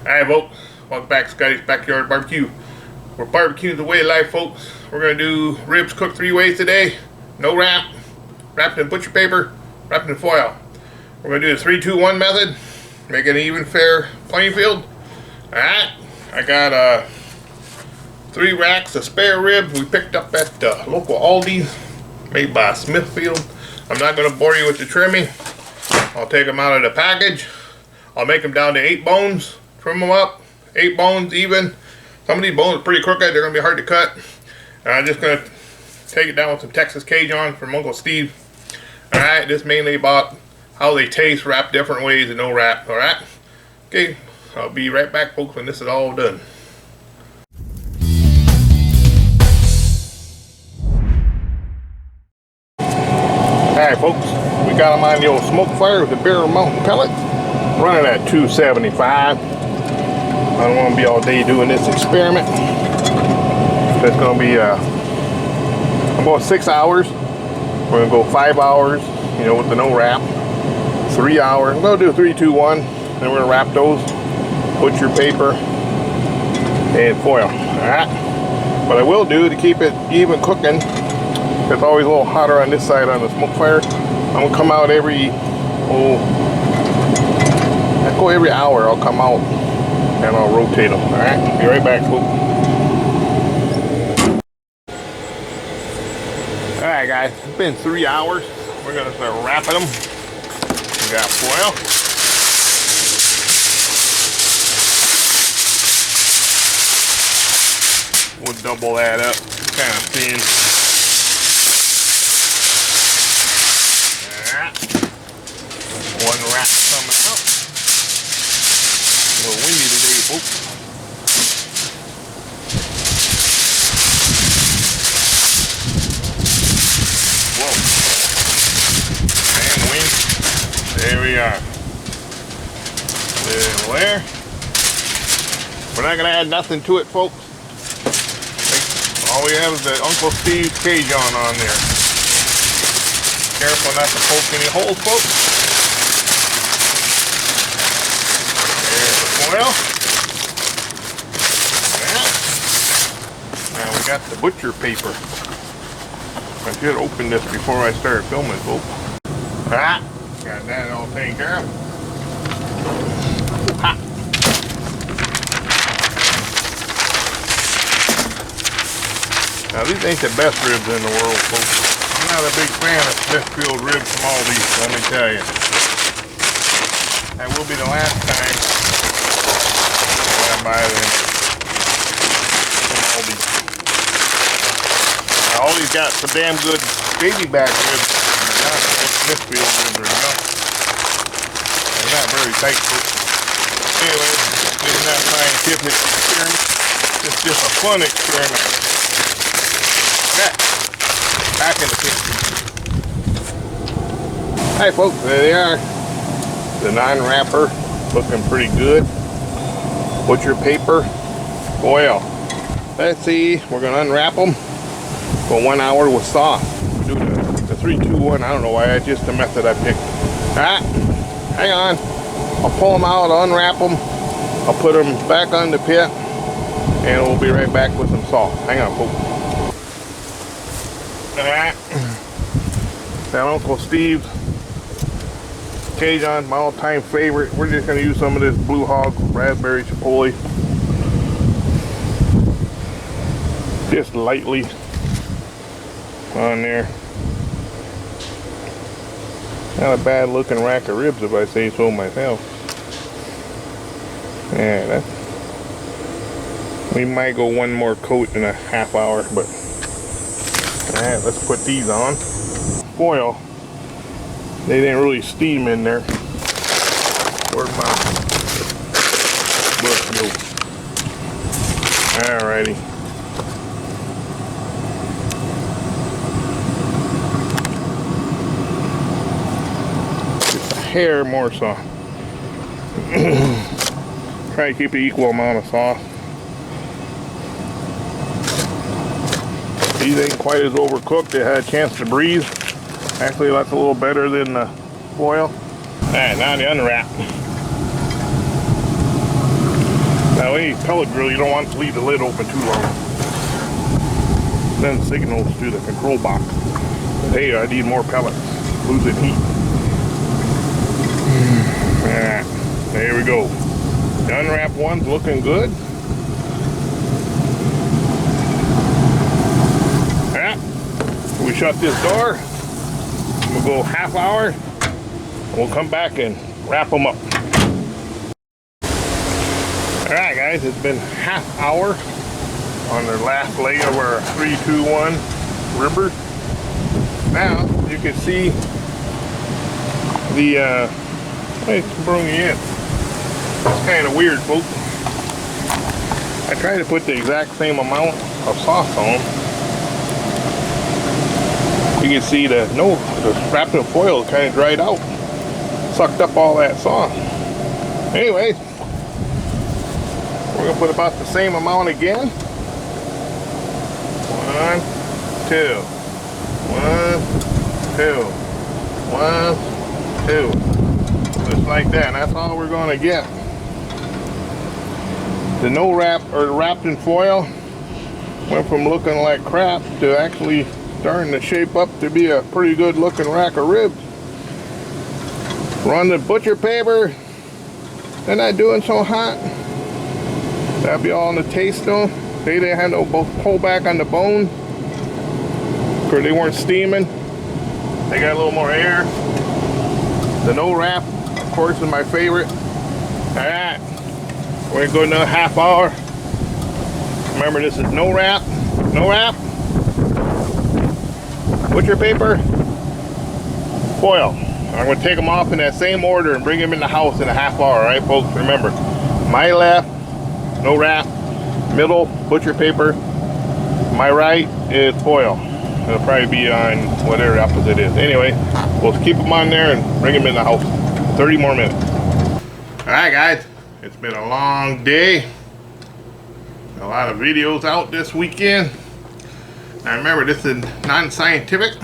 Alright folks, welcome back to Scotty's Backyard Barbecue. We're barbecuing the way of life, folks. We're going to do ribs cooked 3 ways today. No wrap, wrapped in butcher paper, wrapped in foil. We're going to do the 3-2-1 method, make it an even fair playing field. Alright, I got 3 racks of spare ribs we picked up at local Aldi's, made by Smithfield. I'm not going to bore you with the trimming. I'll take them out of the package. I'll make them down to 8 bones. Trim them up, 8 bones even. Some of these bones are pretty crooked, they're going to be hard to cut. And I'm just going to take it down with some Texas Cajun from Uncle Steve. Alright, this mainly about how they taste, wrapped different ways and no wrap. Alright? Okay, I'll be right back, folks, when this is all done. Alright, folks, we got them on the old smoke fire with the Bear Mountain pellet, running at 275. I don't want to be all day doing this experiment. It's going to be about 6 hours. We're going to go 5 hours, you know, with the no wrap. 3 hours. We'll do 3-2-1. Then we're going to wrap those, butcher paper, and foil. Alright. What I will do to keep it even cooking, it's always a little hotter on this side on the smoke fire. I'm going to come out every hour. I'll come out and I'll rotate them. Alright, be right back, folks. Alright guys, it's been 3 hours. We're going to start wrapping them. We got foil. We'll double that up, kind of thin. Alright. One wrap coming out. A little windy today, folks. Whoa. And wind. There we are. There. We're not going to add nothing to it, folks. All we have is the Uncle Steve's Cajun on there. Careful not to poke any holes, folks. Well, now we got the butcher paper. I should open this before I start filming, folks. Got that all taken care of. Ha. Now these ain't the best ribs in the world, folks. I'm not a big fan of Smithfield ribs from Aldi's, let me tell you. That will be the last time I buy them from Aldi's. Now, Aldi's got some damn good baby back ribs. Not Smithfield ribs are, you know. They're not very tight, folks. Anyway, this is not a scientific experiment. It's just a fun experiment. Back in the kitchen. Hi folks, there they are. The non-wrapper, looking pretty good. Butcher paper, foil. Let's see, we're gonna unwrap them. Go 1 hour with sauce. Do the 3-2-1. I don't know why, that's just the method I picked. Alright, hang on. I'll pull them out, I'll unwrap them. I'll put them back on the pit, and we'll be right back with some sauce. Hang on, folks. Alright, that Uncle Steve's Cajun, my all-time favorite. We're just going to use some of this Blue Hog raspberry chipotle. Just lightly on there. Not a bad looking rack of ribs if I say so myself. Yeah, we might go one more coat in a half hour, but alright, let's put these on. Foil. They didn't really steam in there. Where'd my book go? Alrighty. Just a hair more sauce. Try to keep an equal amount of sauce. These ain't quite as overcooked. They had a chance to breathe. Actually, that's a little better than the foil. Alright, now the unwrap. any pellet grill, you don't want to leave the lid open too long. Then signals to the control box. Hey, I need more pellets. Losing heat. There we go. The unwrapped one's looking good. We shut this door. We'll go half hour. We'll come back and wrap them up. Alright guys, it's been half hour on the last leg of our 3-2-1 ribber. Now you can see the let's bring you in. It's kind of weird, folks. I try to put the exact same amount of sauce on. You can see the wrapped in foil kind of dried out, sucked up all that sauce. Anyway, we're gonna put about the same amount again. 1, 2, 1, 2, 1, 2, just like that. And that's all we're gonna get. The no wrap or wrapped in foil went from looking like crap to actually starting to shape up to be a pretty good looking rack of ribs. Run the butcher paper. They're not doing so hot. That'll be all in the taste though. They didn't have no pull back on the bone because they weren't steaming. They got a little more air. The no wrap, of course, is my favorite. Alright, we're gonna go another half hour. Remember, this is no wrap. No wrap. Butcher paper, foil. I'm going to take them off in that same order and bring them in the house in a half hour, right folks? Remember, my left, no wrap, middle, butcher paper, my right is foil. It'll probably be on whatever opposite is. Anyway, we'll keep them on there and bring them in the house. 30 more minutes. Alright guys, it's been a long day. A lot of videos out this weekend. Now remember, this is non-scientific.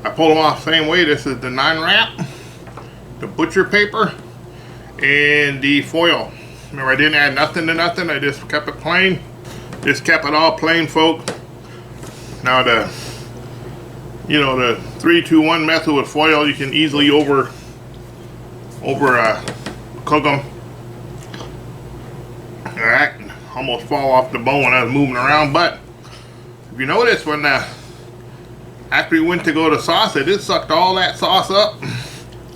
I pulled them off the same way. This is the non-wrap, the butcher paper, and the foil. Remember, I didn't add nothing to nothing. I just kept it plain. Just kept it all plain, folks. Now the 3-2-1 method with foil, you can easily over cook them. All right, almost fall off the bone when I was moving around, but if you notice, when after we went to go to sauce it, it sucked all that sauce up,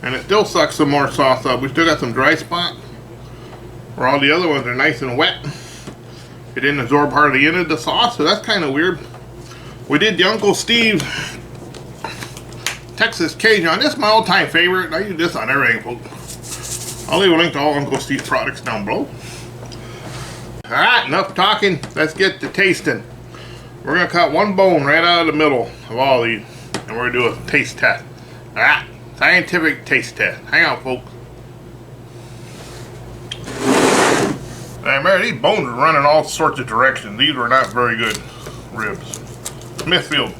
and it still sucks some more sauce up. We still got some dry spot where all the other ones are nice and wet. It didn't absorb hardly any of the sauce, so that's kind of weird. We did the Uncle Steve Texas Cajun. This is my all-time favorite. I use this on everything, folks. I'll leave a link to all Uncle Steve's products down below. All right, enough talking. Let's get to tasting. We're going to cut one bone right out of the middle of all these, and we're going to do a taste test. Alright, scientific taste test. Hang on, folks. Now remember, these bones are running all sorts of directions. These were not very good ribs. Smithfield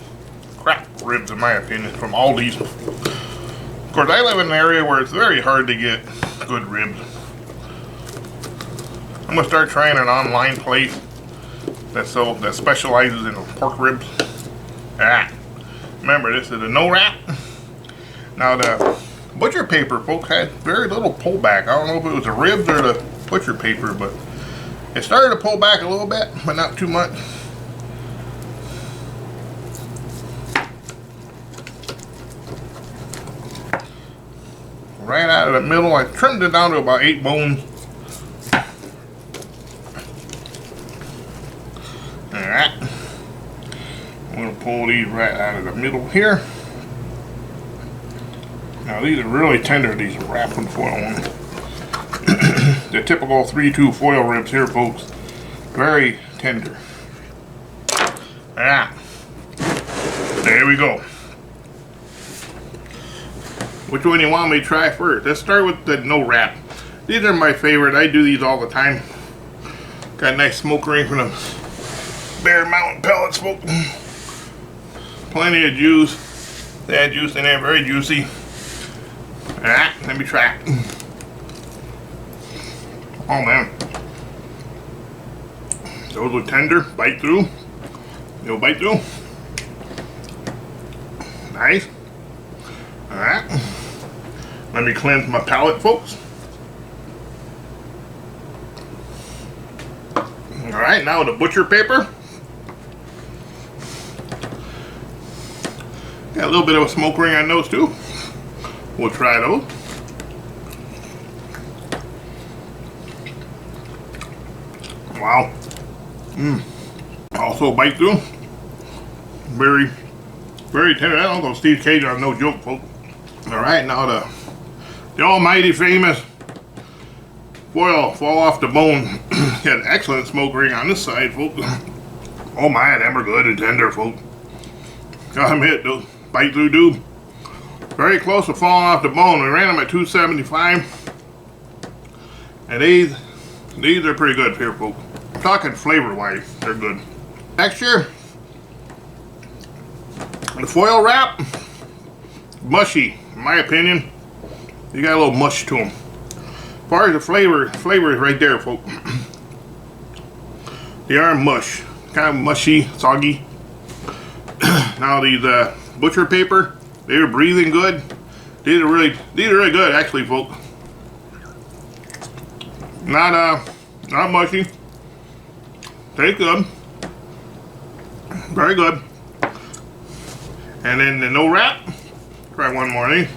crap ribs, in my opinion, from Aldi's. Of course, I live in an area where it's very hard to get good ribs. I'm going to start trying an online place that specializes in pork ribs. Remember, this is a no wrap. Now the butcher paper, folks, had very little pullback. I don't know if it was the ribs or the butcher paper, but it started to pull back a little bit, but not too much. Right out of the middle, I trimmed it down to about 8 bones. Alright, I'm going to pull these right out of the middle here. Now these are really tender, these wrapped in foil ones. The typical 3-2 foil ribs here, folks. Very tender. Alright, there we go. Which one do you want me to try first? Let's start with the no wrap. These are my favorite. I do these all the time. Got a nice smoke ring from them Bear Mountain pellets, folks. Plenty of juice. They had juice in there, very juicy. Alright, let me try it. Oh man. Those are tender. Bite through. You'll bite through. Nice. Alright. Let me cleanse my palate, folks. Alright, now the butcher paper. Got a little bit of a smoke ring on those too. We'll try those. Wow. Also bite through. Very, very tender. I don't know, Steve Cajun, no joke, folks. Alright, now the almighty famous foil fall off the bone. Got an excellent smoke ring on this side, folks. Oh my, them are good and tender, folks. Gotta admit, those bite through do. Very close to falling off the bone. We ran them at 275. And these are pretty good here, folks. I'm talking flavor wise, they're good. Texture. The foil wrap, mushy, in my opinion. You got a little mush to them. As far as the flavor is right there, folks. They are mush, kind of mushy, soggy. Now these butcher paper, they're breathing good. These are really good, actually, folks. Not mushy. Tastes good. Very good. And then the no wrap. Try one more of these.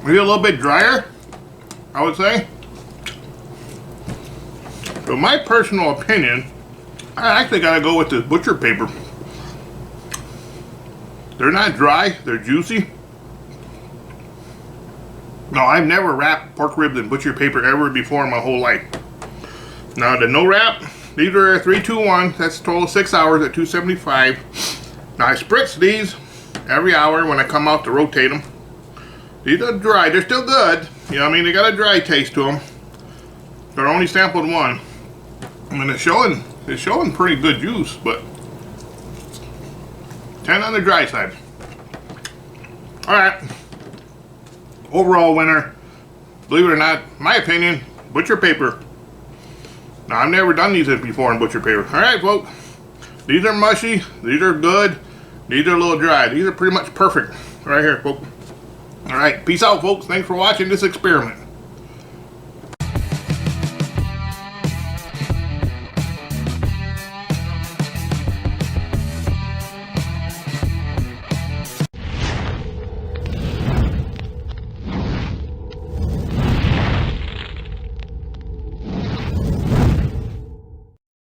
Maybe a little bit drier, I would say. So my personal opinion, I actually gotta go with the butcher paper. They're not dry, they're juicy. No, I've never wrapped pork ribs in butcher paper ever before in my whole life. Now the no wrap, these are 3-2-1, that's a total of 6 hours at 275. Now I spritz these every hour when I come out to rotate them. These are dry, they're still good. You know what I mean, they got a dry taste to them. But I only sampled one. I mean, it's showing pretty good juice, but 10 on the dry side. Alright. Overall winner, believe it or not, my opinion, butcher paper. Now, I've never done these before in butcher paper. Alright, folks. These are mushy. These are good. These are a little dry. These are pretty much perfect right here, folks. Alright, peace out, folks. Thanks for watching this experiment.